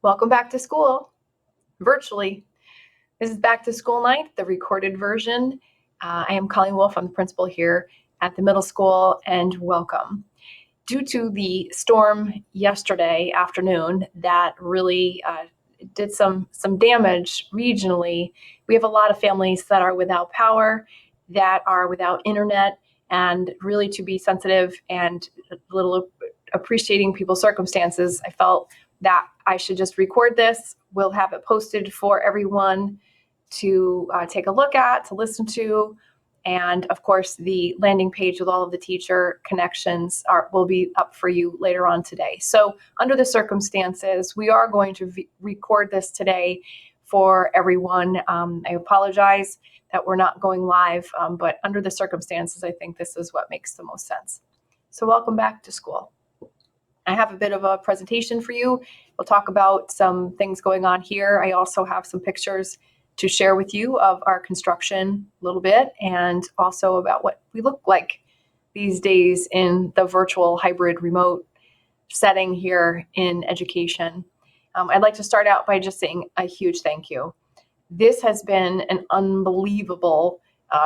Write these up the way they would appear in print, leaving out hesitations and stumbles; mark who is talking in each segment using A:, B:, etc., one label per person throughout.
A: Welcome back to school, virtually. This is back to school night, the recorded version. I am Colleen Wolf. I'm the principal here at the middle school, and welcome. Due to the storm yesterday afternoon that really did some damage regionally, we have a lot of families that are without power, that are without internet, and really to be sensitive and a little appreciating people's circumstances, I felt that I should just record this. We'll have it posted for everyone to take a look at, to listen to. And of course, the landing page with all of the teacher connections will be up for you later on today. So under the circumstances, we are going to record this today for everyone. I apologize that we're not going live, but under the circumstances, I think this is what makes the most sense. So welcome back to school. I have a bit of a presentation for you. We'll talk about some things going on here. I also have some pictures to share with you of our construction a little bit, and also about what we look like these days in the virtual hybrid remote setting here in education. I'd like to start out by just saying a huge thank you. This has been an unbelievable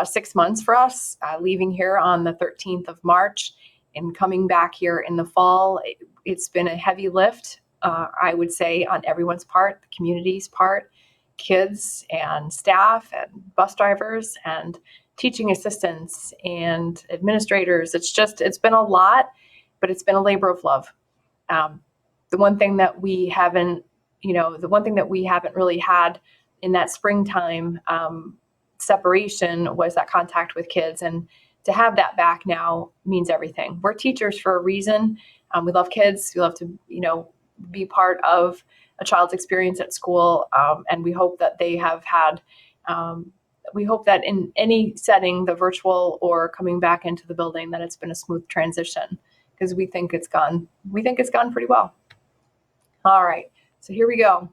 A: 6 months for us, leaving here on the 13th of March and coming back here in the fall. It's been a heavy lift, I would say, on everyone's part, the community's part, kids and staff and bus drivers and teaching assistants and administrators. It's been a lot, but it's been a labor of love. The one thing that we haven't really had in that springtime separation was that contact with kids, and to have that back now means everything. We're teachers for a reason. We love kids. We love to, be part of a child's experience at school, and we hope that they have had. We hope that in any setting, the virtual or coming back into the building, that it's been a smooth transition, because we think it's gone. We think it's gone pretty well. All right, so here we go.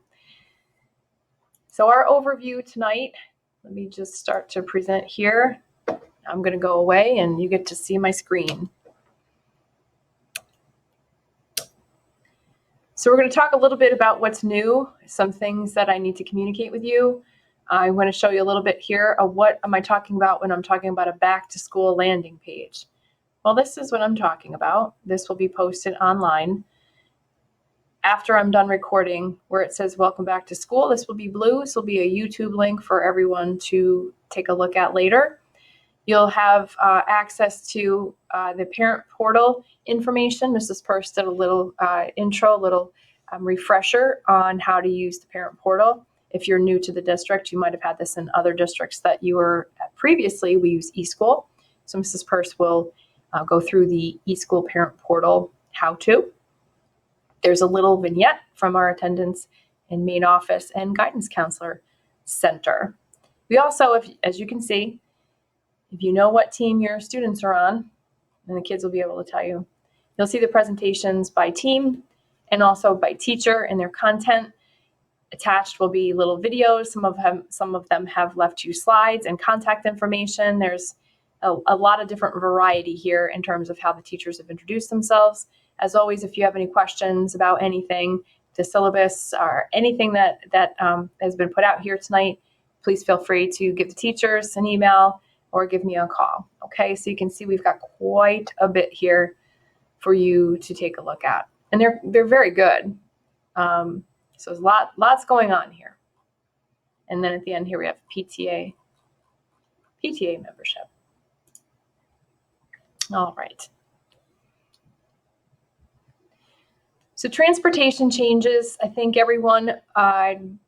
A: So our overview tonight. Let me just start to present here. I'm going to go away and you get to see my screen. So we're going to talk a little bit about what's new, some things that I need to communicate with you. I'm going to show you a little bit here of what am I talking about when I'm talking about a back to school landing page. Well, this is what I'm talking about. This will be posted online after I'm done recording, where it says welcome back to school. This will be blue. This will be a YouTube link for everyone to take a look at later. You'll have access to the parent portal information. Mrs. Purse did a little intro, a little refresher on how to use the parent portal. If you're new to the district, you might have had this in other districts that you were at previously. We use eSchool. So Mrs. Purse will go through the eSchool parent portal how-to. There's a little vignette from our attendance and main office and guidance counselor center. We also, as you can see, if you know what team your students are on, and the kids will be able to tell you, you'll see the presentations by team and also by teacher and their content. Attached will be little videos. Some of them have left you slides and contact information. There's a lot of different variety here in terms of how the teachers have introduced themselves. As always, if you have any questions about anything, the syllabus or anything that has been put out here tonight, please feel free to give the teachers an email or give me a call. Okay, so you can see we've got quite a bit here for you to take a look at, and they're very good. So there's lots going on here. And then at the end here we have PTA membership. All right. So transportation changes, I think everyone,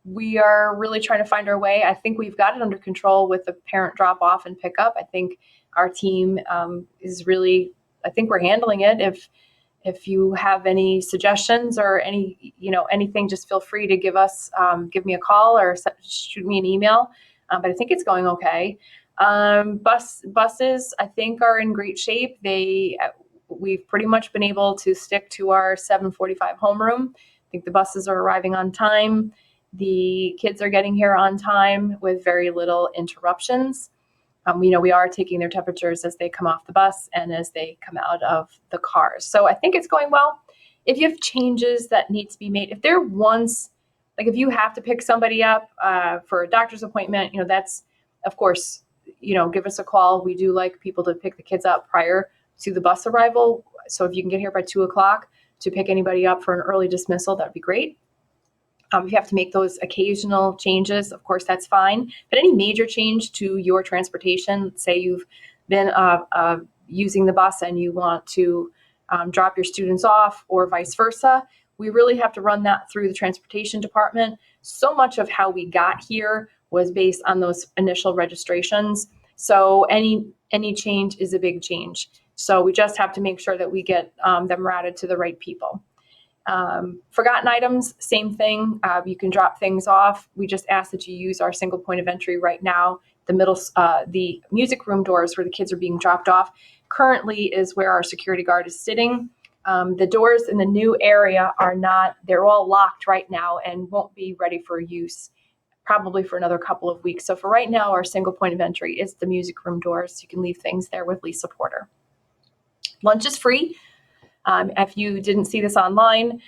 A: we are really trying to find our way. I think we've got it under control with the parent drop off and pickup. I think our team is really, I think we're handling it. If you have any suggestions or anything, just feel free to give me a call or shoot me an email. But I think it's going okay. Buses, I think, are in great shape. We've pretty much been able to stick to our 7:45 homeroom. I think the buses are arriving on time. The kids are getting here on time with very little interruptions. We are taking their temperatures as they come off the bus and as they come out of the cars. So I think it's going well. If you have changes that need to be made, if there once Like if you have to pick somebody up for a doctor's appointment, that's, of course, give us a call. We do like people to pick the kids up prior to the bus arrival. So if you can get here by 2:00 to pick anybody up for an early dismissal, that'd be great. If you have to make those occasional changes, of course, that's fine. But any major change to your transportation, say you've been using the bus and you want to drop your students off or vice versa, we really have to run that through the transportation department. So much of how we got here was based on those initial registrations. So any change is a big change. So we just have to make sure that we get them routed to the right people. Forgotten items, same thing. You can drop things off. We just ask that you use our single point of entry right now. The music room doors where the kids are being dropped off currently is where our security guard is sitting. The doors in the new area they're all locked right now and won't be ready for use probably for another couple of weeks. So for right now, our single point of entry is the music room doors. You can leave things there with Lisa Porter. Lunch is free. If you didn't see this online,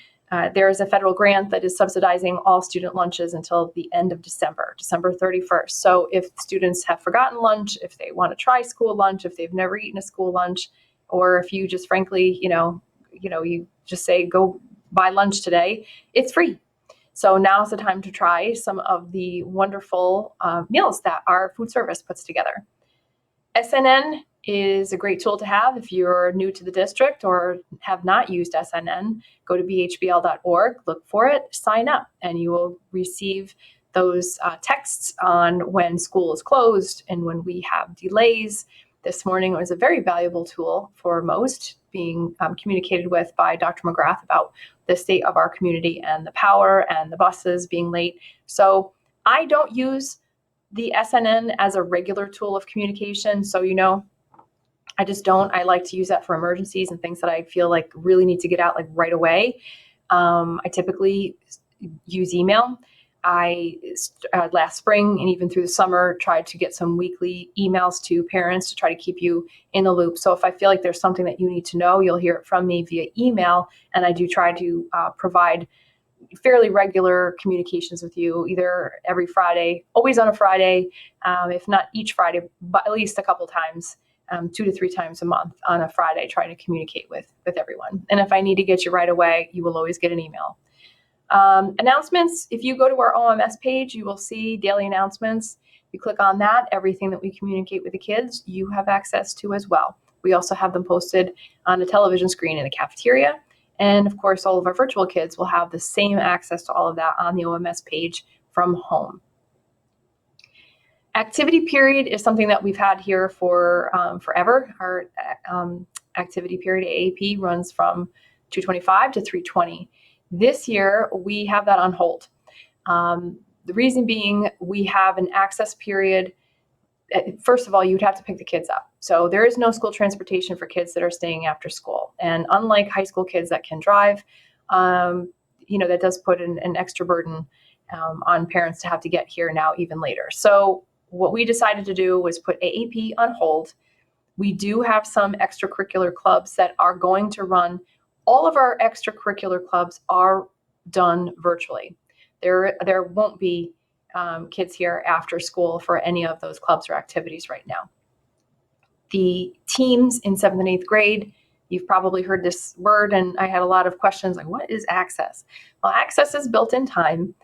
A: there is a federal grant that is subsidizing all student lunches until the end of December 31st. So if students have forgotten lunch, if they want to try school lunch, if they've never eaten a school lunch, or if you just frankly, you just say, go buy lunch today, it's free. So now's the time to try some of the wonderful meals that our food service puts together. SNN is a great tool to have if you're new to the district or have not used SNN. Go to bhbl.org, look for it, sign up, and you will receive those texts on when school is closed and when we have delays. This morning it was a very valuable tool for most, being communicated with by Dr. McGrath about the state of our community and the power and the buses being late. So I don't use the SNN as a regular tool of communication. So, I just don't. I like to use that for emergencies and things that I feel like really need to get out like right away. I typically use email. I last spring and even through the summer tried to get some weekly emails to parents to try to keep you in the loop. So if I feel like there's something that you need to know, you'll hear it from me via email. And I do try to provide fairly regular communications with you, either every Friday, always on a Friday, if not each Friday, but at least a couple times, 2 to 3 times a month on a Friday, trying to communicate with everyone. And if I need to get you right away, you will always get an email. Announcements, if you go to our OMS page, you will see daily announcements. You click on that, everything that we communicate with the kids, you have access to as well. We also have them posted on a television screen in the cafeteria. And of course, all of our virtual kids will have the same access to all of that on the OMS page from home. Activity period is something that we've had here for forever. Our activity period, AAP, runs from 2:25 to 3:20. This year, we have that on hold. The reason being, we have an access period. First of all, you'd have to pick the kids up. So there is no school transportation for kids that are staying after school. And unlike high school kids that can drive, that does put an extra burden on parents to have to get here now even later. So what we decided to do was put AAP on hold. We do have some extracurricular clubs that are going to run. All of our extracurricular clubs are done virtually. There won't be kids here after school for any of those clubs or activities right now. The teams in 7th and 8th grade, you've probably heard this word, and I had a lot of questions like, what is access? Well, access is built-in time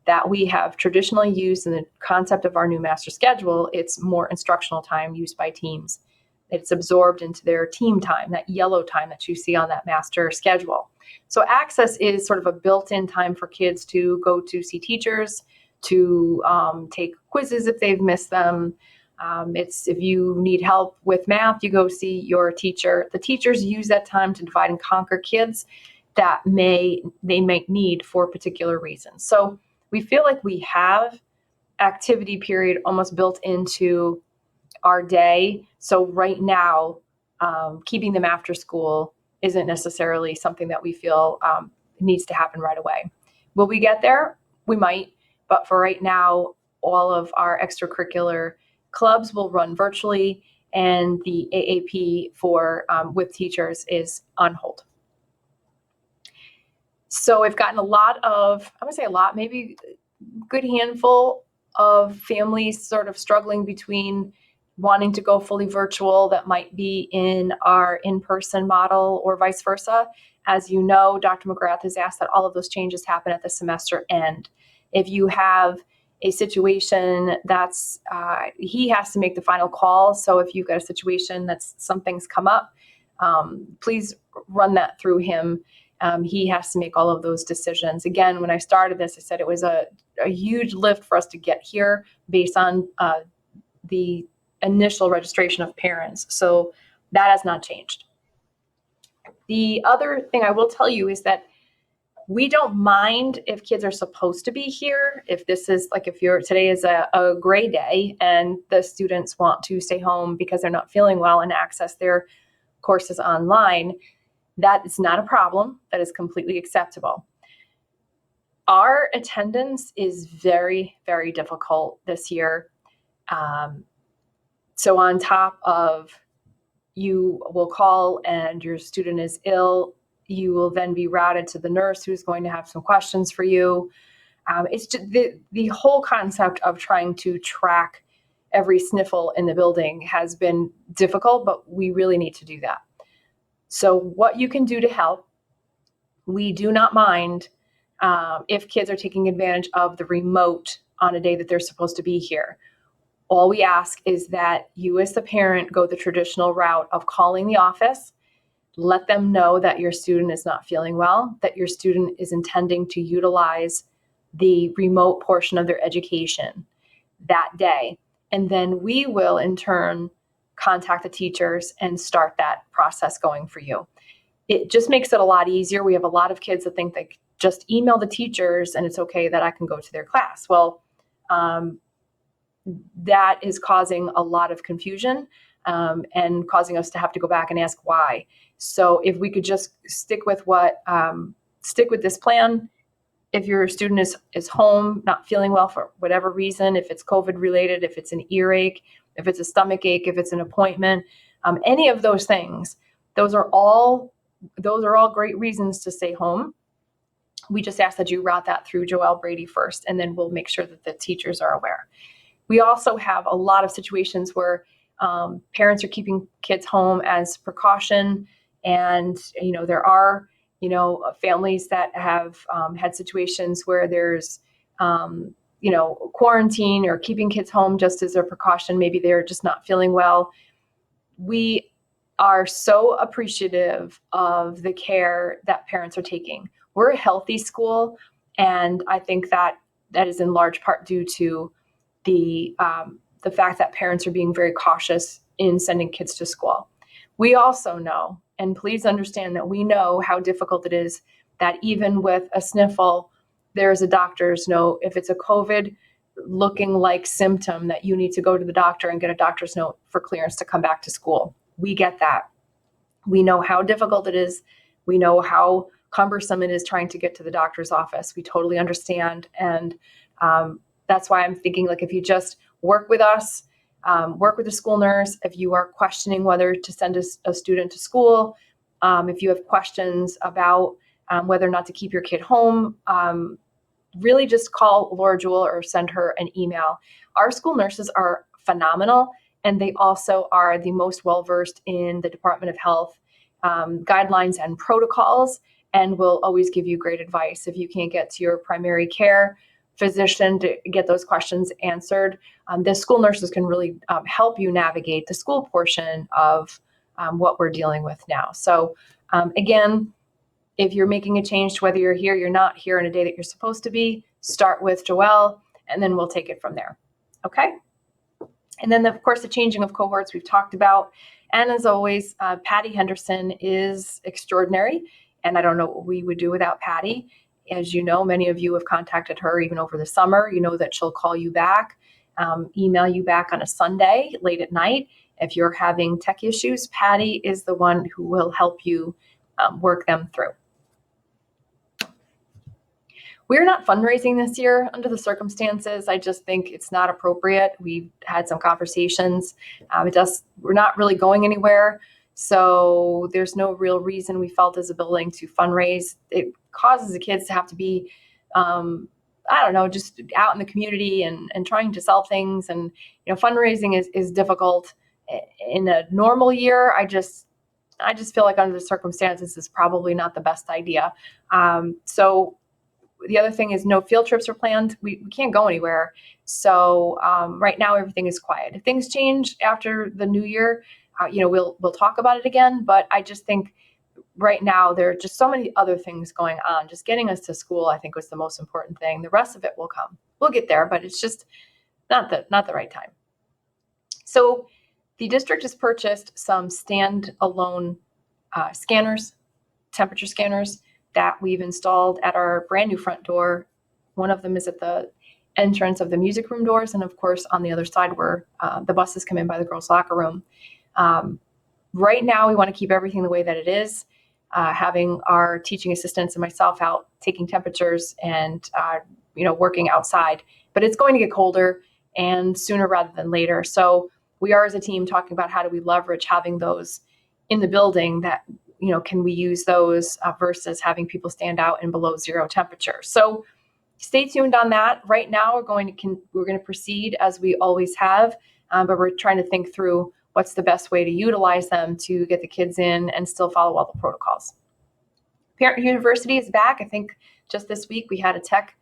A: that we have traditionally used in the concept of our new master schedule. It's more instructional time used by teams. It's absorbed into their team time, that yellow time that you see on that master schedule. So access is sort of a built-in time for kids to go to see teachers, to take quizzes if they've missed them. It's if you need help with math, you go see your teacher. The teachers use that time to divide and conquer kids that they might need for particular reasons. So we feel like we have activity period almost built into our day. So right now, keeping them after school isn't necessarily something that we feel needs to happen right away. Will we get there? We might, but for right now, all of our extracurricular clubs will run virtually, and the AAP for with teachers is on hold. So I've gotten a lot of, I'm gonna say a lot, maybe a good handful of families sort of struggling between wanting to go fully virtual that might be in our in-person model or vice versa. As you know, Dr. McGrath has asked that all of those changes happen at the semester end. If you have a situation that's, he has to make the final call. So if you've got a situation that's something's come up, please run that through him. He has to make all of those decisions. Again, when I started this, I said it was a huge lift for us to get here based on the initial registration of parents. So that has not changed. The other thing I will tell you is that we don't mind if kids are supposed to be here. If this is like, if today is a gray day and the students want to stay home because they're not feeling well and access their courses online, that is not a problem. That is completely acceptable. Our attendance is very, very difficult this year. So on top of you will call and your student is ill, you will then be routed to the nurse who's going to have some questions for you. It's just the whole concept of trying to track every sniffle in the building has been difficult, but we really need to do that. So what you can do to help, we do not mind if kids are taking advantage of the remote on a day that they're supposed to be here. All we ask is that you as the parent go the traditional route of calling the office, let them know that your student is not feeling well, that your student is intending to utilize the remote portion of their education that day. And then we will in turn contact the teachers and start that process going for you. It just makes it a lot easier. We have a lot of kids that think they just email the teachers and it's okay that I can go to their class. Well, that is causing a lot of confusion and causing us to have to go back and ask why. So if we could just stick with this plan. If your student is home, not feeling well for whatever reason, if it's COVID related, if it's an earache, if it's a stomach ache, if it's an appointment, any of those things, those are all great reasons to stay home. We just ask that you route that through Joelle Brady first, and then we'll make sure that the teachers are aware. We also have a lot of situations where parents are keeping kids home as precaution, and there are families that have had situations where there's quarantine or keeping kids home just as a precaution. Maybe they're just not feeling well. We are so appreciative of the care that parents are taking. We're a healthy school, and I think that is in large part due to the fact that parents are being very cautious in sending kids to school. We also know, and please understand that we know how difficult it is that even with a sniffle, there's a doctor's note. If it's a COVID looking like symptom, that you need to go to the doctor and get a doctor's note for clearance to come back to school. We get that. We know how difficult it is. We know how cumbersome it is trying to get to the doctor's office. We totally understand. And that's why I'm thinking, like, if you just work with us, work with the school nurse, if you are questioning whether to send a student to school, if you have questions about whether or not to keep your kid home, really just call Laura Jewell or send her an email. Our school nurses are phenomenal, and they also are the most well-versed in the Department of Health guidelines and protocols, and will always give you great advice. If you can't get to your primary care physician to get those questions answered, the school nurses can really help you navigate the school portion of what we're dealing with now. So again, if you're making a change to whether you're here, you're not here on a day that you're supposed to be, start with Joelle, and then we'll take it from there. Okay? And then, of course, the changing of cohorts we've talked about. And as always, Patty Henderson is extraordinary, and I don't know what we would do without Patty. As you know, many of you have contacted her even over the summer. You know that she'll call you back, email you back on a Sunday late at night. If you're having tech issues, Patty is the one who will help you work them through. We're not fundraising this year under the circumstances. I just think it's not appropriate. We've had some conversations. We're not really going anywhere. So there's no real reason we felt as a building to fundraise. It causes the kids to have to be, I don't know, just out in the community and trying to sell things. And, fundraising is difficult in a normal year. I just feel like under the circumstances, is probably not the best idea. So the other thing is no field trips are planned. We can't go anywhere. So right now everything is quiet. If things change after the new year, we'll talk about it again. But I just think right now there are just so many other things going on. Just getting us to school, I think, was the most important thing. The rest of it will come. We'll get there, but it's just not the right time. So the district has purchased some standalone scanners, temperature scanners, that we've installed at our brand new front door. One of them is at the entrance of the music room doors, and of course on the other side where the buses come in by the girls' locker room. Right now we want to keep everything the way that it is, having our teaching assistants and myself out taking temperatures and working outside. But it's going to get colder, and sooner rather than later. So we are, as a team, talking about how do we leverage having those in the building, that can we use those versus having people stand out in below zero temperature. So stay tuned on that. Right now, we're going to proceed as we always have, but we're trying to think through what's the best way to utilize them to get the kids in and still follow all the protocols. Parent University is back. I think just this week we had a tech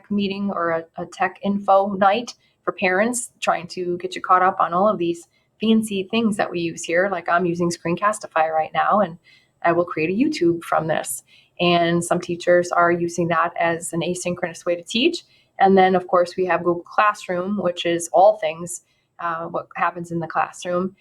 A: meeting or a tech info night for parents, trying to get you caught up on all of these fancy things that we use here. Like I'm using Screencastify right now, and I will create a YouTube from this. And some teachers are using that as an asynchronous way to teach. And then, of course, we have Google Classroom, which is all things what happens in the classroom.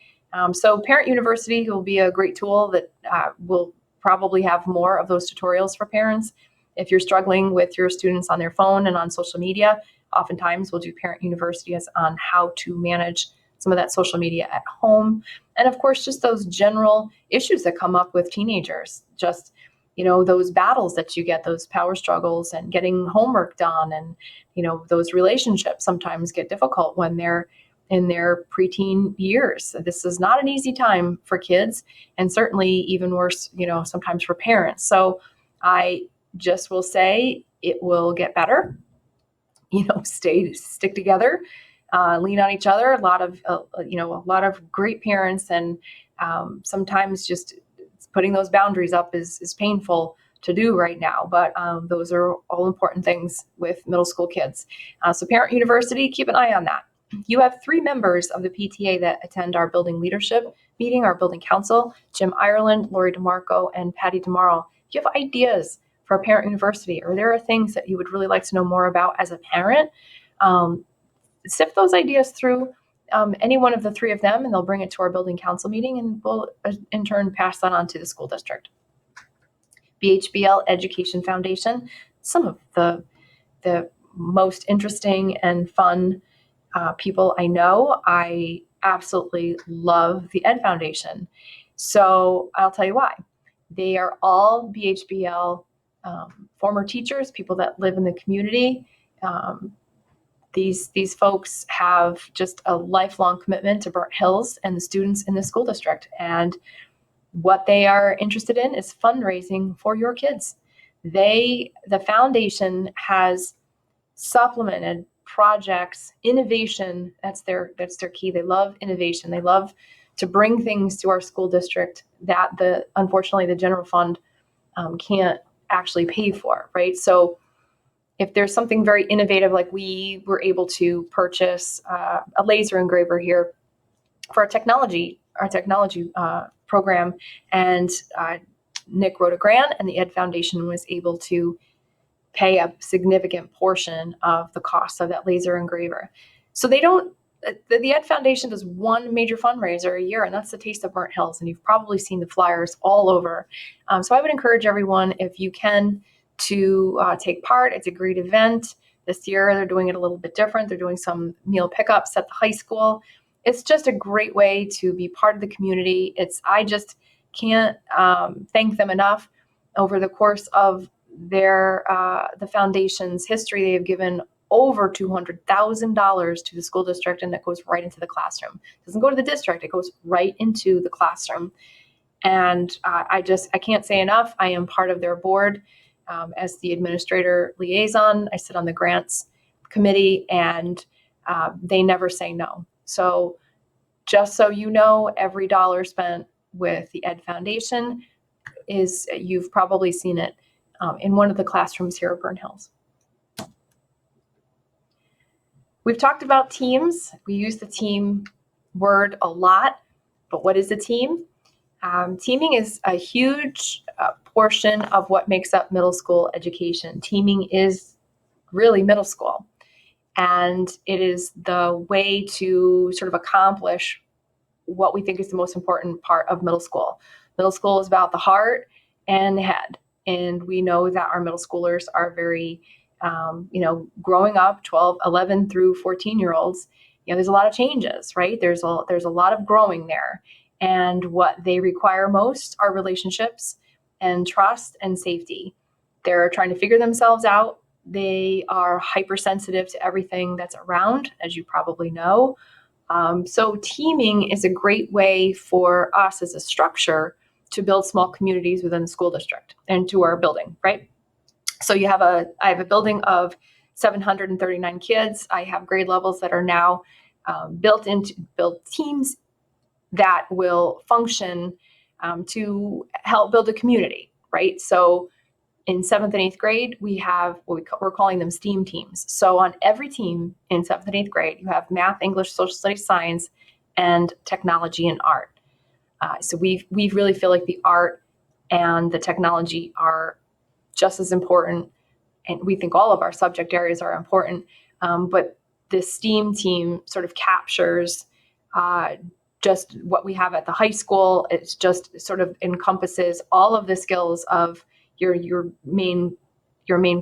A: So Parent University will be a great tool that will probably have more of those tutorials for parents. If you're struggling with your students on their phone and on social media, oftentimes we'll do Parent University on how to manage some of that social media at home. And of course, just those general issues that come up with teenagers, just, those battles that you get, those power struggles and getting homework done. And, those relationships sometimes get difficult when they're in their preteen years. This is not an easy time for kids, and certainly even worse, sometimes for parents. So I just will say it will get better. Stick together. Lean on each other. A lot of great parents, and sometimes just putting those boundaries up is painful to do right now. But those are all important things with middle school kids. So Parent University, keep an eye on that. You have 3 members of the PTA that attend our building leadership meeting, our building council: Jim Ireland, Lori DeMarco, and Patty DeMarle. If you have ideas for a Parent University, or there are things that you would really like to know more about as a parent, sift those ideas through any one of the 3 of them, and they'll bring it to our building council meeting, and we'll in turn pass that on to the school district. BHBL Education Foundation, some of the most interesting and fun people I know. I absolutely love the Ed Foundation. So I'll tell you why. They are all BHBL former teachers, people that live in the community. These folks have just a lifelong commitment to Burnt Hills and the students in the school district. And what they are interested in is fundraising for your kids. The foundation has supplemented projects, innovation. That's their key. They love innovation. They love to bring things to our school district that unfortunately the general fund can't actually pay for, right? So if there's something very innovative, like we were able to purchase a laser engraver here for our technology program, and Nick wrote a grant, and the Ed Foundation was able to pay a significant portion of the cost of that laser engraver. So they don't. The Ed Foundation does one major fundraiser a year, and that's the Taste of Burnt Hills. And you've probably seen the flyers all over. So I would encourage everyone, if you can, to take part. It's a great event. This year, they're doing it a little bit different. They're doing some meal pickups at the high school. It's just a great way to be part of the community. I just can't thank them enough. Over the course of the foundation's history, they have given over $200,000 to the school district, and that goes right into the classroom. It doesn't go to the district, it goes right into the classroom. And I can't say enough. I am part of their board as the administrator liaison. I sit on the grants committee, and they never say no. So just so you know, every dollar spent with the Ed Foundation you've probably seen it in one of the classrooms here at Burnt Hills. We've talked about teams. We use the team word a lot, but what is a team? Teaming is a huge portion of what makes up middle school education. Teaming is really middle school, and it is the way to sort of accomplish what we think is the most important part of middle school. Middle school is about the heart and the head, and we know that our middle schoolers are very, growing up, 12, 11 through 14-year-olds, there's a lot of changes, right? There's a lot of growing there. And what they require most are relationships and trust and safety. They're trying to figure themselves out. They are hypersensitive to everything that's around, as you probably know. So teaming is a great way for us as a structure to build small communities within the school district and to our building, right? So I have a building of 739 kids. I have grade levels that are now built teams that will function to help build a community, right? So in 7th and 8th grade, we have we're calling them STEAM teams. So on every team in 7th and 8th grade, you have math, English, social studies, science, and technology and art. So we really feel like the art and the technology are just as important, and we think all of our subject areas are important, but the STEAM team sort of captures just what we have at the high school. It's just sort of encompasses all of the skills of your main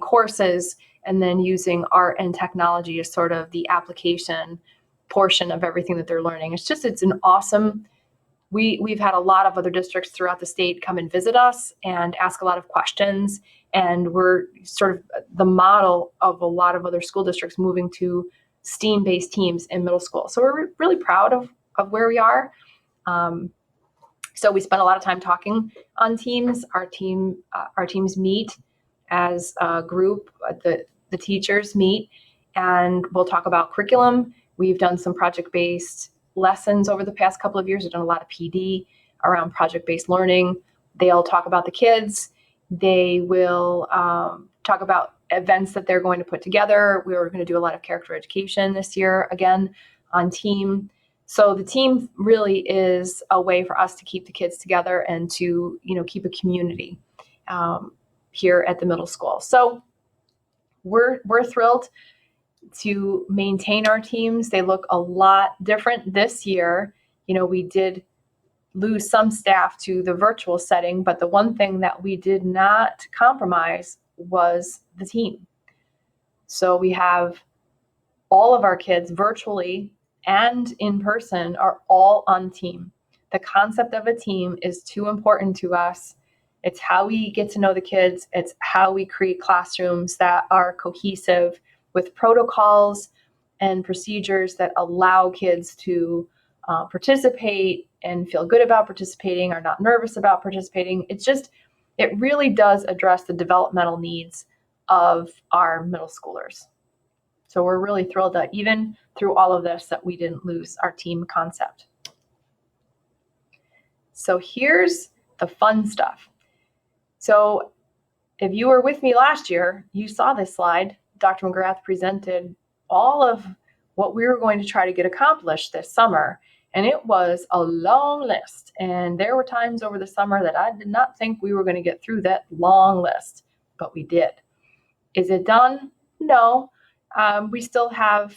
A: courses, and then using art and technology as sort of the application portion of everything that they're learning. It's an awesome. We've had a lot of other districts throughout the state come and visit us and ask a lot of questions, and we're sort of the model of a lot of other school districts moving to STEAM-based teams in middle school. So we're really proud of where we are. So we spend a lot of time talking on teams. Our teams meet as a group. The teachers meet, and we'll talk about curriculum. We've done some project-based lessons over the past couple of years. We've done a lot of PD around project-based learning. They'll talk about the kids. They will talk about events that they're going to put together. We're going to do a lot of character education this year, again, on team. So the team really is a way for us to keep the kids together and to, keep a community here at the middle school. So we're thrilled to maintain our teams. They look a lot different this year. We did lose some staff to the virtual setting, but the one thing that we did not compromise was the team. So we have all of our kids virtually and in person are all on team. The concept of a team is too important to us. It's how we get to know the kids. It's how we create classrooms that are cohesive with protocols and procedures that allow kids to participate and feel good about participating, or not nervous about participating. It really does address the developmental needs of our middle schoolers. So we're really thrilled that even through all of this, that we didn't lose our team concept. So here's the fun stuff. So if you were with me last year, you saw this slide. Dr. McGrath presented all of what we were going to try to get accomplished this summer. And it was a long list. And there were times over the summer that I did not think we were going to get through that long list, but we did. Is it done? No. We still have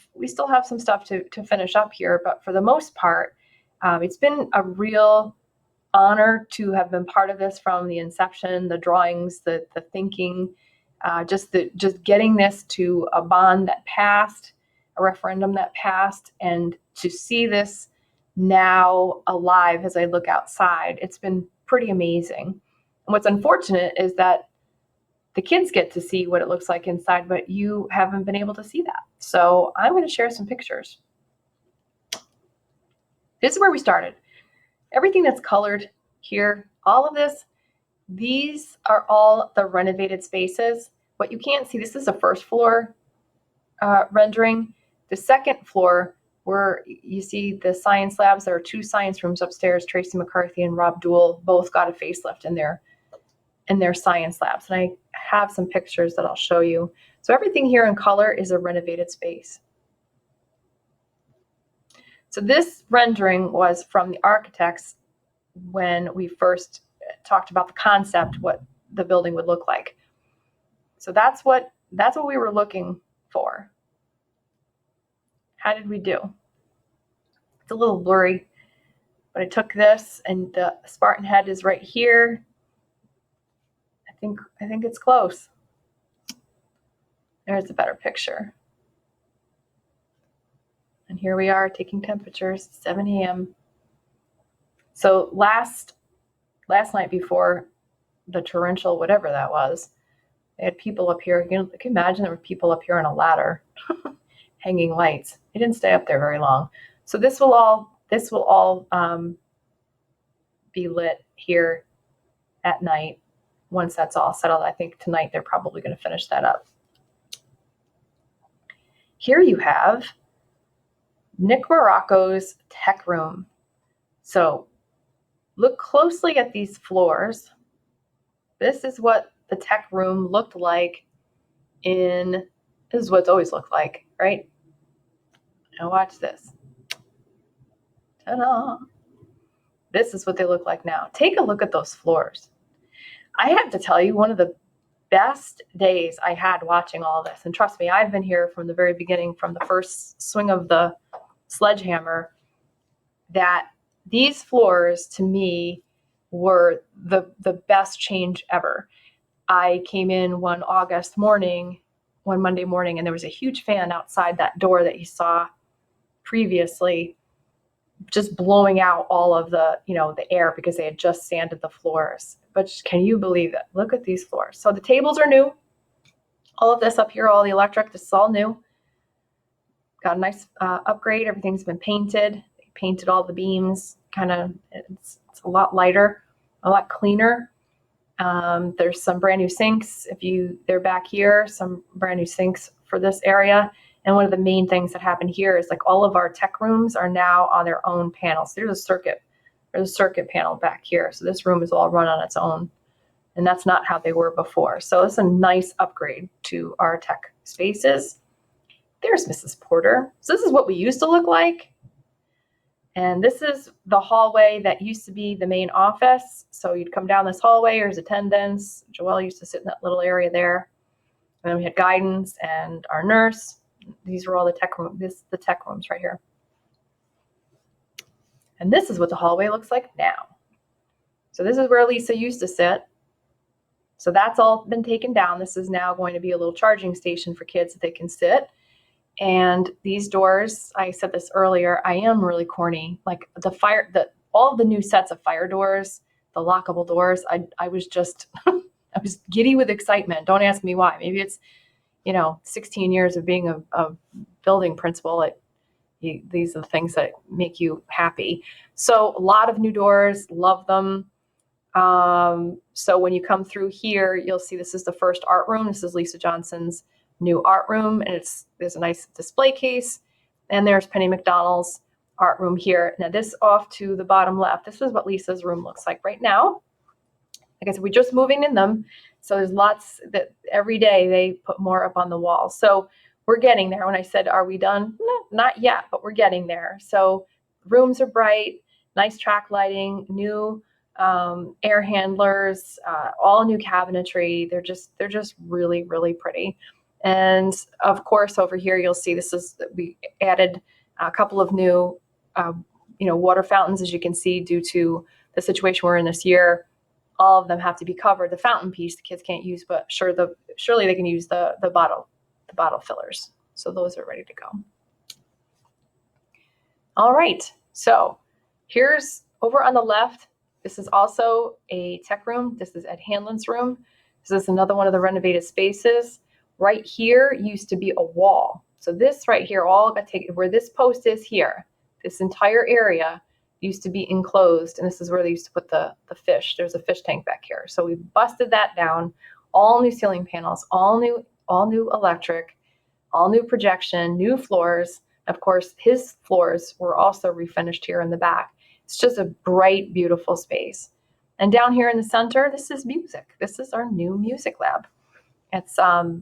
A: some stuff to finish up here, but for the most part, it's been a real honor to have been part of this from the inception, the drawings, the thinking, just getting this to a bond that passed, a referendum that passed, and to see this now alive as I look outside, it's been pretty amazing. And what's unfortunate is that the kids get to see what it looks like inside, but you haven't been able to see that. So I'm going to share some pictures. This is where we started. Everything that's colored here, all of this, these are all the renovated spaces. What you can't see, this is a first floor rendering. The second floor, where you see the science labs, there are 2 science rooms upstairs. Tracy McCarthy and Rob Duell both got a facelift in their science labs. And I have some pictures that I'll show you. So everything here in color is a renovated space. So this rendering was from the architects when we first talked about the concept, what the building would look like. So that's what we were looking for. How did we do? It's a little blurry, but I took this, and the Spartan head is right here. I think it's close. There's a better picture. And here we are taking temperatures, 7 a.m. So last night before the torrential, whatever that was, they had people up here. You can imagine there were people up here on a ladder hanging lights. They didn't stay up there very long. So this will all be lit here at night once that's all settled. I think tonight they're probably going to finish that up. Here you have Nick Morocco's tech room. So look closely at these floors. This is what the tech room looked like this is what it's always looked like, right? Now watch this. Ta-da! This is what they look like now. Take a look at those floors. I have to tell you, one of the best days I had watching all this, and trust me, I've been here from the very beginning, from the first swing of the sledgehammer, that these floors to me were the best change ever. I came in one Monday morning, and there was a huge fan outside that door that you saw previously, just blowing out all of the air because they had just sanded the floors. But can you believe it? Look at these floors. So the tables are new. All of this up here, all the electric, this is all new. Got a nice upgrade. Everything's been painted. They painted all the beams. It's a lot lighter, a lot cleaner. There's some brand new sinks. They're back here, some brand new sinks for this area. And one of the main things that happened here is like all of our tech rooms are now on their own panels. There's a circuit panel back here. So this room is all run on its own. And that's not how they were before. So it's a nice upgrade to our tech spaces. There's Mrs. Porter. So this is what we used to look like. And this is the hallway that used to be the main office. So you'd come down this hallway, there's attendance. Joelle used to sit in that little area there. And then we had guidance and our nurse. These were all the tech rooms. The tech rooms right here. And this is what the hallway looks like now. So this is where Lisa used to sit. So that's all been taken down. This is now going to be a little charging station for kids that they can sit. And these doors, I said this earlier, I am really corny. Like all the new sets of fire doors, the lockable doors, I was just, I was giddy with excitement. Don't ask me why. Maybe it's, 16 years of being a building principal. These are the things that make you happy. So a lot of new doors, love them. So when you come through here, you'll see this is the first art room. This is Lisa Johnson's new art room, and there's a nice display case. And there's Penny McDonald's art room here. Now this off to the bottom left, this is what Lisa's room looks like right now. Like I said, we're just moving in them. So there's lots that every day they put more up on the wall. So we're getting there. When I said, are we done? No, not yet, but we're getting there. So rooms are bright, nice track lighting, new air handlers, all new cabinetry. They're just really, really pretty. And of course, over here, you'll see we added a couple of new, water fountains, as you can see, due to the situation we're in this year. All of them have to be covered. The fountain piece the kids can't use, but surely they can use the bottle fillers. So those are ready to go. All right. So here's over on the left. This is also a tech room. This is Ed Hanlon's room. This is another one of the renovated spaces. Right here used to be a wall. So this right here all got taken, where this post is here, this entire area used to be enclosed, and this is where they used to put the fish. There's a fish tank back here. So we busted that down, all new ceiling panels, all new electric, all new projection, new floors. Of course, his floors were also refinished here in the back. It's just a bright, beautiful space. And down here in the center, this is music. This is our new music lab. It's all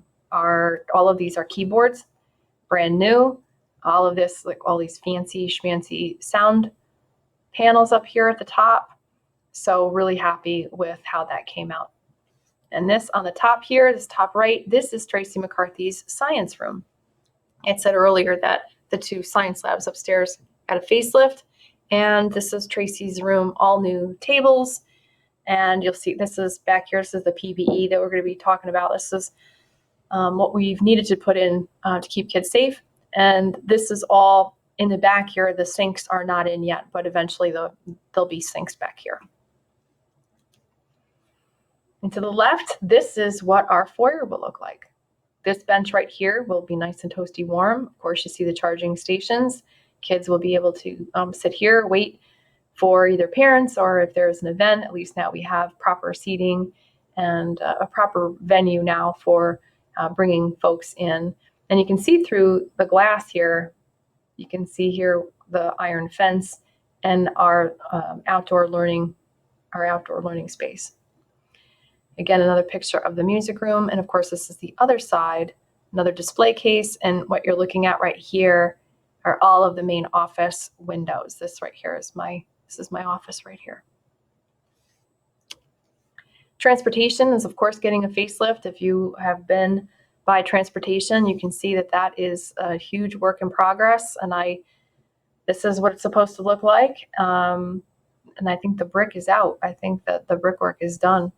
A: of these are keyboards, brand new. All of this, like all these fancy schmancy sound panels up here at the top. So really happy with how that came out. And this on the top here, this top right, this is Tracy McCarthy's science room. I said earlier that the two science labs upstairs had a facelift, and this is Tracy's room, all new tables. And you'll see this is back here. This is the PPE that we're going to be talking about. This is what we've needed to put in to keep kids safe. And this is all in the back here. The sinks are not in yet, but eventually there'll be sinks back here. And to the left, this is what our foyer will look like. This bench right here will be nice and toasty warm. Of course, you see the charging stations. Kids will be able to sit here, wait for either parents, or if there's an event, at least now we have proper seating and a proper venue now for bringing folks in. And you can see through the glass here, you can see here the iron fence and our outdoor learning space. Again, another picture of the music room. And of course, this is the other side, another display case. And what you're looking at right here are all of the main office windows. This right here is my office right here. Transportation is, of course, getting a facelift. If you have been by transportation, you can see that that is a huge work in progress. And this is what it's supposed to look like. And I think the brick is out. I think that the brickwork is done.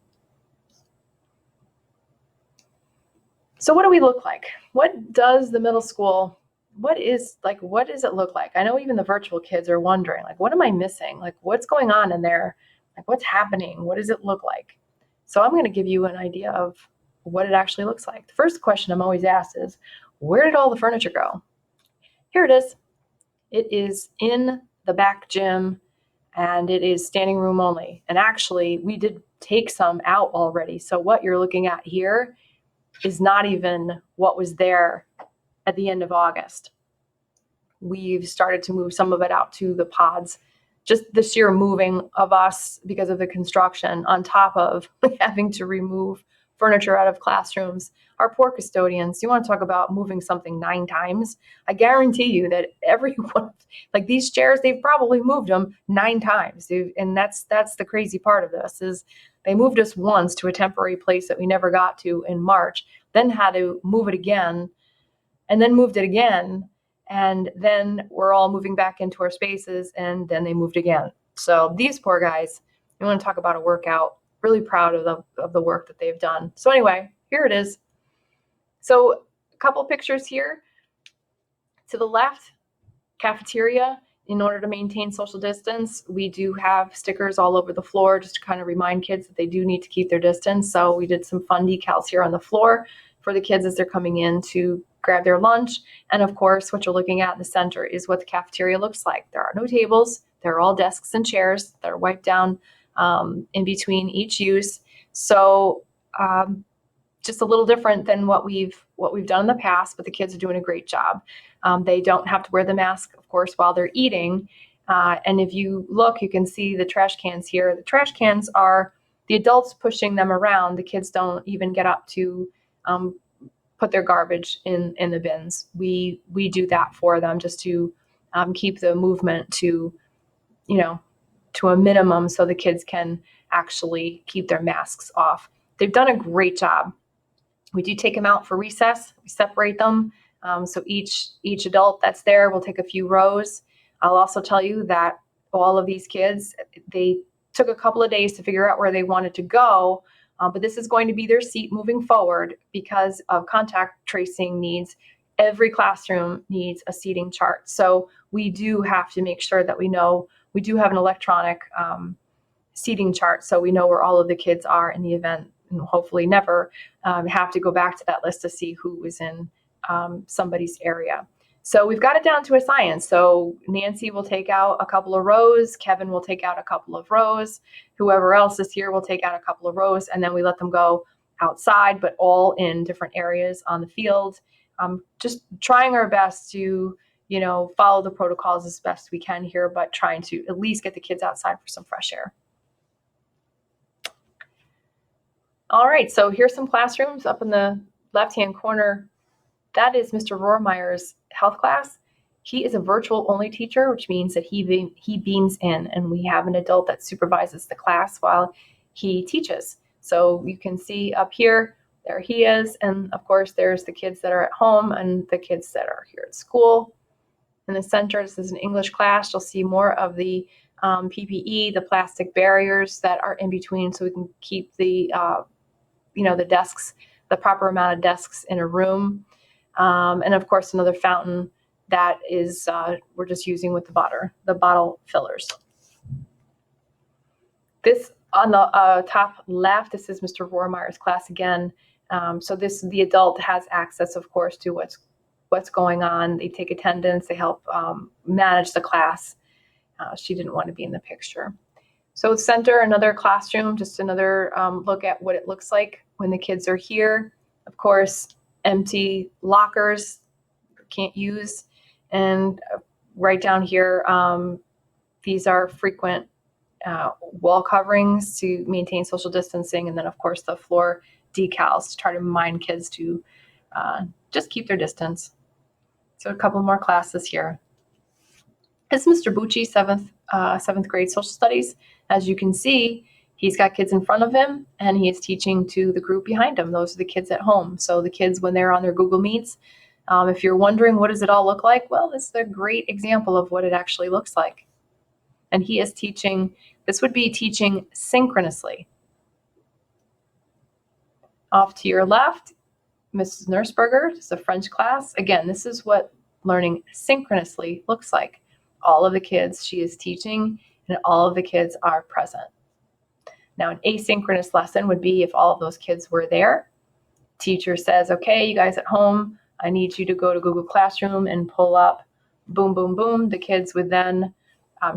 A: So what do we look like? What does the middle school, what does it look like? I know even the virtual kids are wondering, like, what am I missing? Like, what's going on in there? Like, what's happening? What does it look like? So I'm going to give you an idea of what it actually looks like. The first question I'm always asked is, where did all the furniture go? Here it is. It is in the back gym, and it is standing room only. And actually, we did take some out already. So what you're looking at here is not even what was there at the end of August. We've started to move some of it out to the pods. Just the sheer moving of us because of the construction, on top of having to remove furniture out of classrooms. Our poor custodians, you want to talk about moving something 9 times? I guarantee you that every one, like these chairs, they've probably moved them 9 times. And that's the crazy part of this, is they moved us once to a temporary place that we never got to in March, then had to move it again, and then moved it again. And then we're all moving back into our spaces, and then they moved again. So these poor guys, you want to talk about a workout, really proud of the work that they've done. So anyway, here it is. So a couple pictures here. To the left, cafeteria. In order to maintain social distance, we do have stickers all over the floor just to kind of remind kids that they do need to keep their distance. So we did some fun decals here on the floor for the kids as they're coming in to grab their lunch. And of course, what you're looking at in the center is what the cafeteria looks like. There are no tables. They're all desks and chairs that are wiped down in between each use. So just a little different than what we've done in the past, but the kids are doing a great job. They don't have to wear the mask, of course, while they're eating. And if you look, you can see the trash cans here. The trash cans are the adults pushing them around. The kids don't even get up to put their garbage in the bins. We do that for them just to keep the movement to a minimum so the kids can actually keep their masks off. They've done a great job. We do take them out for recess. We separate them. So each adult that's there will take a few rows. I'll also tell you that all of these kids, they took a couple of days to figure out where they wanted to go, but this is going to be their seat moving forward because of contact tracing needs. Every classroom needs a seating chart. So we do have to make sure that we know, we do have an electronic seating chart so we know where all of the kids are in the event and hopefully never have to go back to that list to see who was in somebody's area. So we've got it down to a science. So Nancy will take out a couple of rows, Kevin will take out a couple of rows, whoever else is here will take out a couple of rows, and then we let them go outside, but all in different areas on the field. Just trying our best to, follow the protocols as best we can here, but trying to at least get the kids outside for some fresh air. All right, so here's some classrooms up in the left-hand corner. That is Mr. Rohrmeyer's health class. He is a virtual only teacher, which means that he beams in, and we have an adult that supervises the class while he teaches. So you can see up here, there he is. And of course, there's the kids that are at home and the kids that are here at school. In the center, this is an English class. You'll see more of the PPE, the plastic barriers that are in between, so we can keep the desks, the proper amount of desks in a room. And of course, another fountain that is we're just using with the bottle fillers. This on the top left, this is Mr. Rohrmeyer's class again. So the adult has access, of course, to what's going on. They take attendance. They help manage the class. She didn't want to be in the picture. So center, another classroom, just another look at what it looks like when the kids are here. Of course, empty lockers, can't use. And right down here, these are frequent wall coverings to maintain social distancing. And then, of course, the floor decals to try to remind kids to just keep their distance. So a couple more classes here. This is Mr. Bucci, seventh grade social studies. As you can see, he's got kids in front of him and he is teaching to the group behind him. Those are the kids at home. So the kids, when they're on their Google Meets, if you're wondering what does it all look like, well, this is a great example of what it actually looks like. And he is teaching, this would be teaching synchronously. Off to your left, Mrs. Nursberger, this is a French class. Again, this is what learning synchronously looks like. All of the kids she is teaching and all of the kids are present. Now, an asynchronous lesson would be if all of those kids were there. Teacher says, okay, you guys at home, I need you to go to Google Classroom and pull up, boom, boom, boom. The kids would then,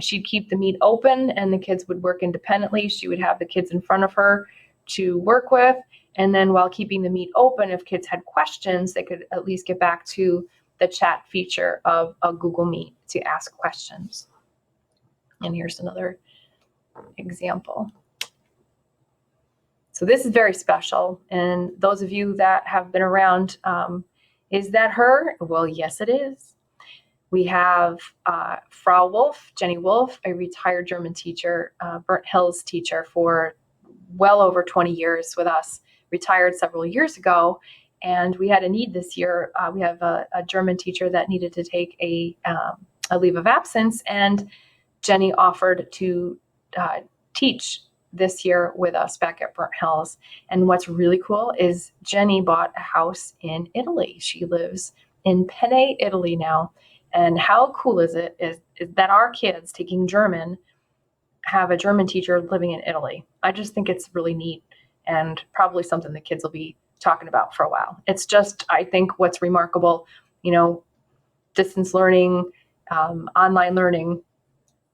A: she'd keep the Meet open and the kids would work independently. She would have the kids in front of her to work with. And then while keeping the Meet open, if kids had questions, they could at least get back to the chat feature of a Google Meet to ask questions. And here's another example. So this is very special. And those of you that have been around, is that her? Well, yes, it is. We have Frau Wolf, Jenny Wolf, a retired German teacher, Burnt Hills teacher for well over 20 years with us, retired several years ago. And we had a need this year. We have a German teacher that needed to take a leave of absence, and Jenny offered to teach this year with us back at Burnt Hills. And what's really cool is Jenny bought a house in Italy. She lives in Penne, Italy now. And how cool is it is that our kids taking German have a German teacher living in Italy. I just think it's really neat and probably something the kids will be talking about for a while. It's just, I think what's remarkable, distance learning, online learning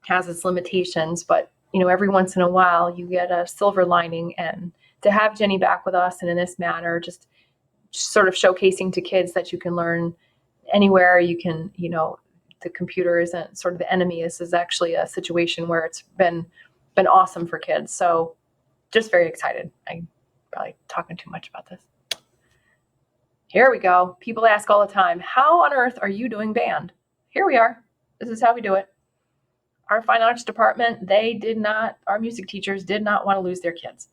A: has its limitations, but every once in a while you get a silver lining, and to have Jenny back with us and in this manner, just sort of showcasing to kids that you can learn anywhere. You can, the computer isn't sort of the enemy. This is actually a situation where it's been awesome for kids. So just very excited. I'm probably talking too much about this. Here we go. People ask all the time, how on earth are you doing band? Here we are. This is how we do it. Our fine arts department, our music teachers did not want to lose their kids.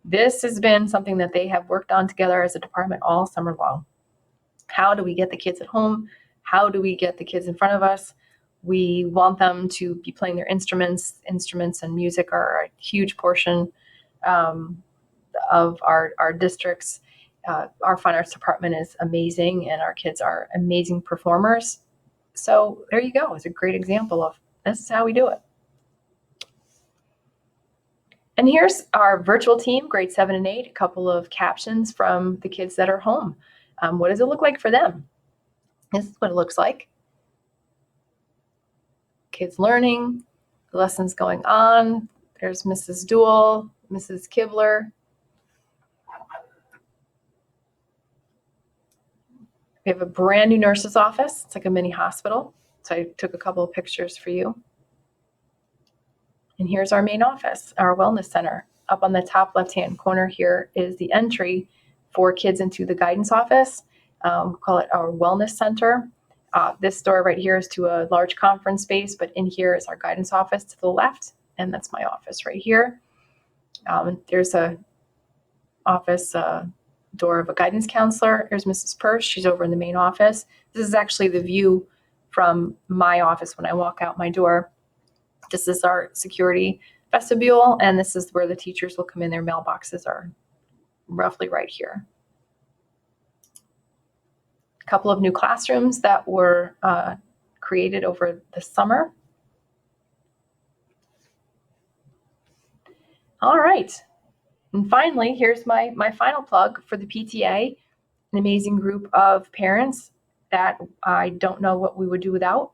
A: This has been something that they have worked on together as a department all summer long. How do we get the kids at home? How do we get the kids in front of us? We want them to be playing their instruments. Instruments and music are a huge portion of our districts. Our fine arts department is amazing, and our kids are amazing performers. So there you go. It's a great example of this is how we do it. And here's our virtual team, grade 7 and 8, a couple of captions from the kids that are home. What does it look like for them? This is what it looks like. Kids learning, lessons going on. There's Mrs. Duell, Mrs. Kibler. We have a brand new nurse's office. It's like a mini hospital. So I took a couple of pictures for you. And here's our main office, our wellness center. Up on the top left-hand corner here is the entry for kids into the guidance office. We call it our wellness center. This door right here is to a large conference space, but in here is our guidance office to the left, and that's my office right here. There's a office door of a guidance counselor. There's Mrs. Purse. She's over in the main office. This is actually the view from my office when I walk out my door. This is our security vestibule, and this is where the teachers will come in. Their mailboxes are roughly right here. A couple of new classrooms that were created over the summer. All right. And finally, here's my final plug for the PTA, an amazing group of parents that I don't know what we would do without.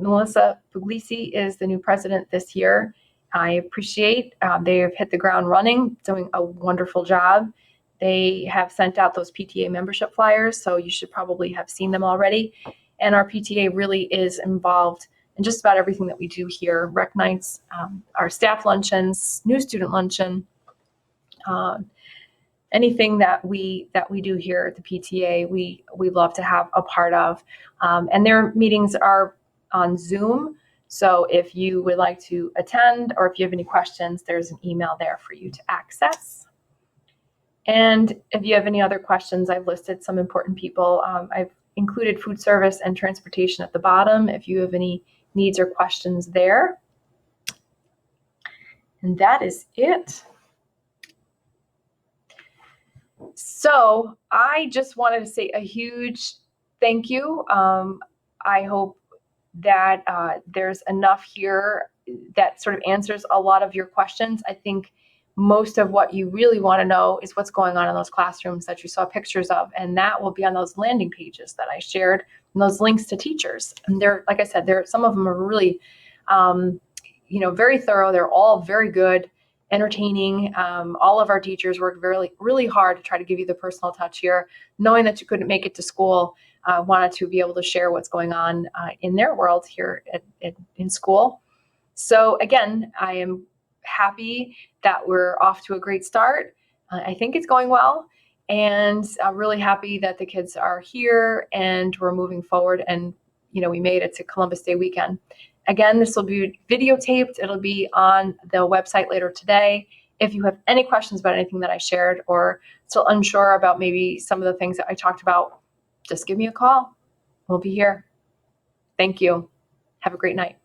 A: Melissa Puglisi is the new president this year. I appreciate they have hit the ground running, doing a wonderful job. They have sent out those PTA membership flyers, so you should probably have seen them already. And our PTA really is involved in just about everything that we do here. Rec nights, our staff luncheons, new student luncheon, anything that we do here at the PTA, we love to have a part of. And their meetings are on Zoom. So if you would like to attend or if you have any questions, there's an email there for you to access. And if you have any other questions, I've listed some important people. I've included food service and transportation at the bottom if you have any needs or questions there. And that is it. So I just wanted to say a huge thank you. I hope that there's enough here that sort of answers a lot of your questions. I think most of what you really want to know is what's going on in those classrooms that you saw pictures of, and that will be on those landing pages that I shared and those links to teachers. And they're, like I said, some of them are really, very thorough. They're all very good, entertaining. All of our teachers worked really hard to try to give you the personal touch here, knowing that you couldn't make it to school. Wanted to be able to share what's going on in their world here in school. So again, I am happy that we're off to a great start. I think it's going well, and I'm really happy that the kids are here and we're moving forward, and we made it to Columbus Day weekend. Again, this will be videotaped. It'll be on the website later today. If you have any questions about anything that I shared or still unsure about maybe some of the things that I talked about, just give me a call. We'll be here. Thank you. Have a great night.